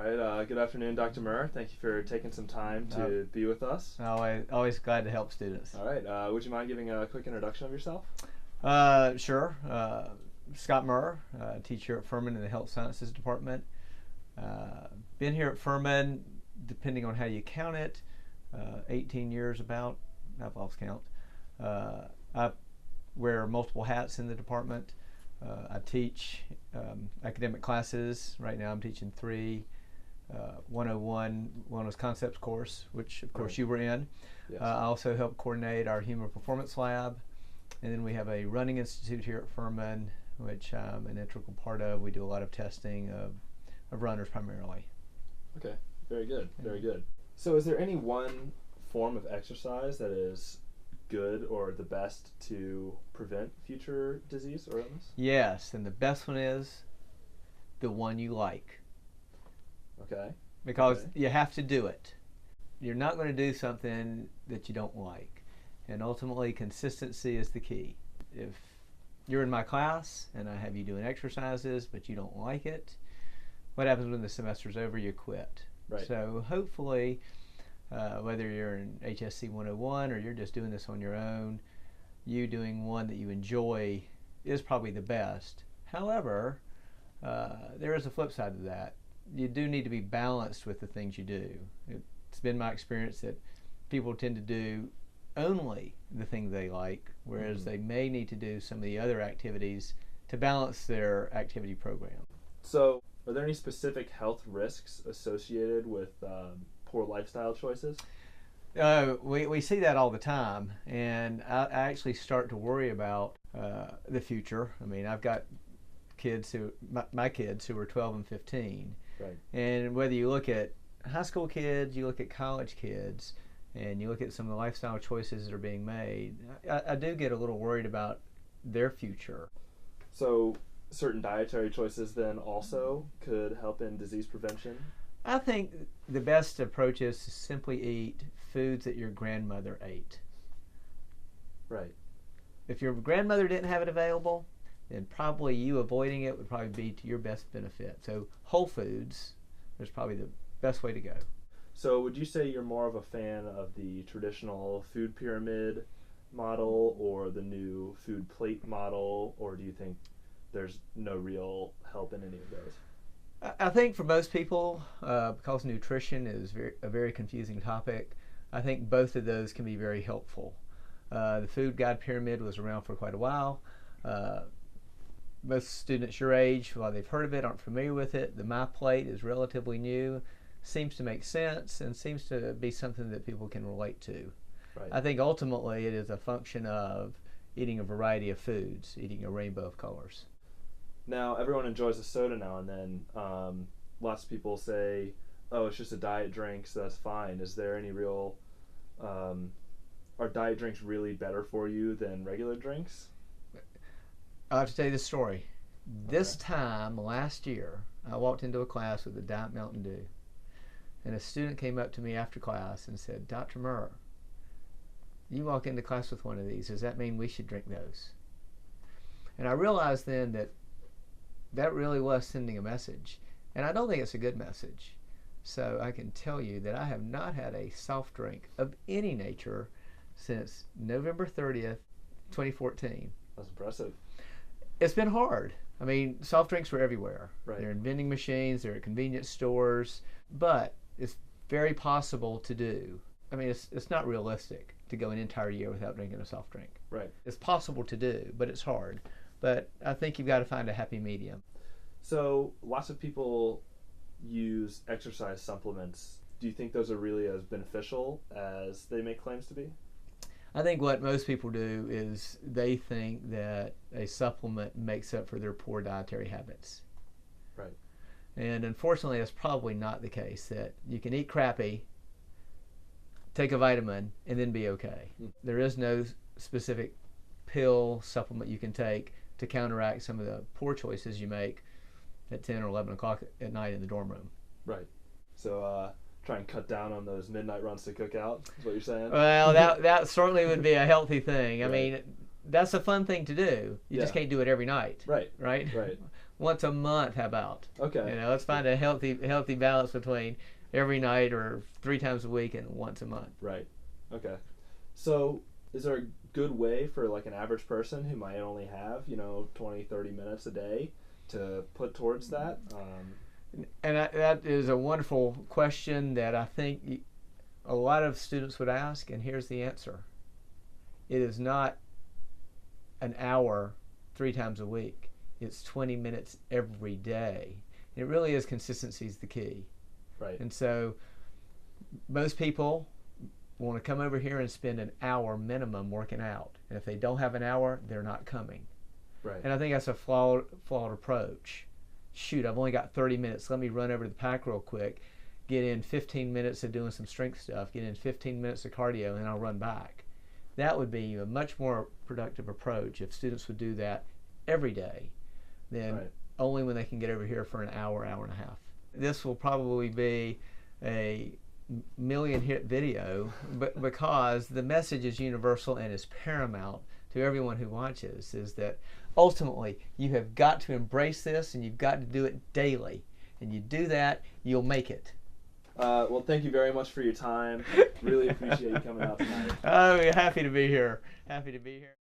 All right, good afternoon, Dr. Murr. Thank you for taking some time to be with us. Always glad to help students. All right, would you mind giving a quick introduction of yourself? Sure. Scott Murr, teacher at Furman in the Health Sciences department. Been here at Furman, depending on how you count it, 18 years about. I've lost count. I wear multiple hats in the department. I teach academic classes. Right now I'm teaching 3. 101 Wellness Concepts course, which of course you were in. Yes. I also help coordinate our Human Performance Lab. And then we have a running institute here at Furman, which I'm an integral part of. We do a lot of testing of runners primarily. Okay, very good, very good. So is there any one form of exercise that is good or the best to prevent future disease or illness? Yes, and the best one is the one you like. Okay. Because you have to do it. You're not going to do something that you don't like. And ultimately, consistency is the key. If you're in my class and I have you doing exercises, but you don't like it, what happens when the semester's over? You quit. Right. So hopefully, whether you're in HSC 101 or you're just doing this on your own, you doing one that you enjoy is probably the best. However, there is a flip side to that. You do need to be balanced with the things you do. It's been my experience that people tend to do only the thing they like, whereas they may need to do some of the other activities to balance their activity program. So are there any specific health risks associated with poor lifestyle choices? We see that all the time, and I actually start to worry about the future. I mean, I've got kids my kids who are 12 and 15. Right. And whether you look at high school kids, you look at college kids, and you look at some of the lifestyle choices that are being made, I do get a little worried about their future. So certain dietary choices then also could help in disease prevention? I think the best approach is to simply eat foods that your grandmother ate. Right. If your grandmother didn't have it available, then probably you avoiding it would probably be to your best benefit. So whole foods is probably the best way to go. So would you say you're more of a fan of the traditional food pyramid model or the new food plate model, or do you think there's no real help in any of those? I think for most people, because nutrition is a very confusing topic, I think both of those can be very helpful. The food guide pyramid was around for quite a while. Most students your age, while they've heard of it, aren't familiar with it. The My Plate is relatively new, seems to make sense, and seems to be something that people can relate to. Right. I think ultimately it is a function of eating a variety of foods, eating a rainbow of colors. Now, everyone enjoys a soda now and then. Lots of people say, oh, it's just a diet drink, so that's fine. Is there any real... are diet drinks really better for you than regular drinks? I have to tell you this story. This time last year, I walked into a class with a Diet Mountain Dew, and a student came up to me after class and said, Dr. Murr, you walk into class with one of these. Does that mean we should drink those? And I realized then that that really was sending a message, and I don't think it's a good message. So I can tell you that I have not had a soft drink of any nature since November 30th, 2014. That's impressive. It's been hard. I mean, soft drinks were everywhere. Right. They're in vending machines, they're at convenience stores, but it's very possible to do. I mean, it's not realistic to go an entire year without drinking a soft drink. Right. It's possible to do, but it's hard. But I think you've got to find a happy medium. So lots of people use exercise supplements. Do you think those are really as beneficial as they make claims to be? I think what most people do is they think that a supplement makes up for their poor dietary habits. Right. And unfortunately, that's probably not the case, that you can eat crappy, take a vitamin, and then be okay. There is no specific pill supplement you can take to counteract some of the poor choices you make at 10 or 11 o'clock at night in the dorm room. Right. So try and cut down on those midnight runs to cook out, is what you're saying? Well, that certainly would be a healthy thing. I Right. mean, that's a fun thing to do. You just can't do it every night. Right. Right? Right. Once a month, how about? Okay. You know, let's find a healthy balance between every night or 3 times a week and once a month. Right. Okay. So is there a good way for like an average person who might only have, 20, 30 minutes a day to put towards that? And that is a wonderful question that I think a lot of students would ask, and here's the answer. It is not an hour 3 times a week. It's 20 minutes every day. It really is, consistency is the key. Right. And so most people want to come over here and spend an hour minimum working out. And if they don't have an hour, they're not coming. Right. And I think that's a flawed approach. Shoot, I've only got 30 minutes. Let me run over to the pack real quick, get in 15 minutes of doing some strength stuff, get in 15 minutes of cardio, and I'll run back. That would be a much more productive approach if students would do that every day than only when they can get over here for an hour, hour and a half. This will probably be a million hit video, but because the message is universal and is paramount to everyone who watches, is that ultimately you have got to embrace this and you've got to do it daily. And you do that, you'll make it. Well, thank you very much for your time. Really appreciate you coming out tonight. Oh, happy to be here. Happy to be here.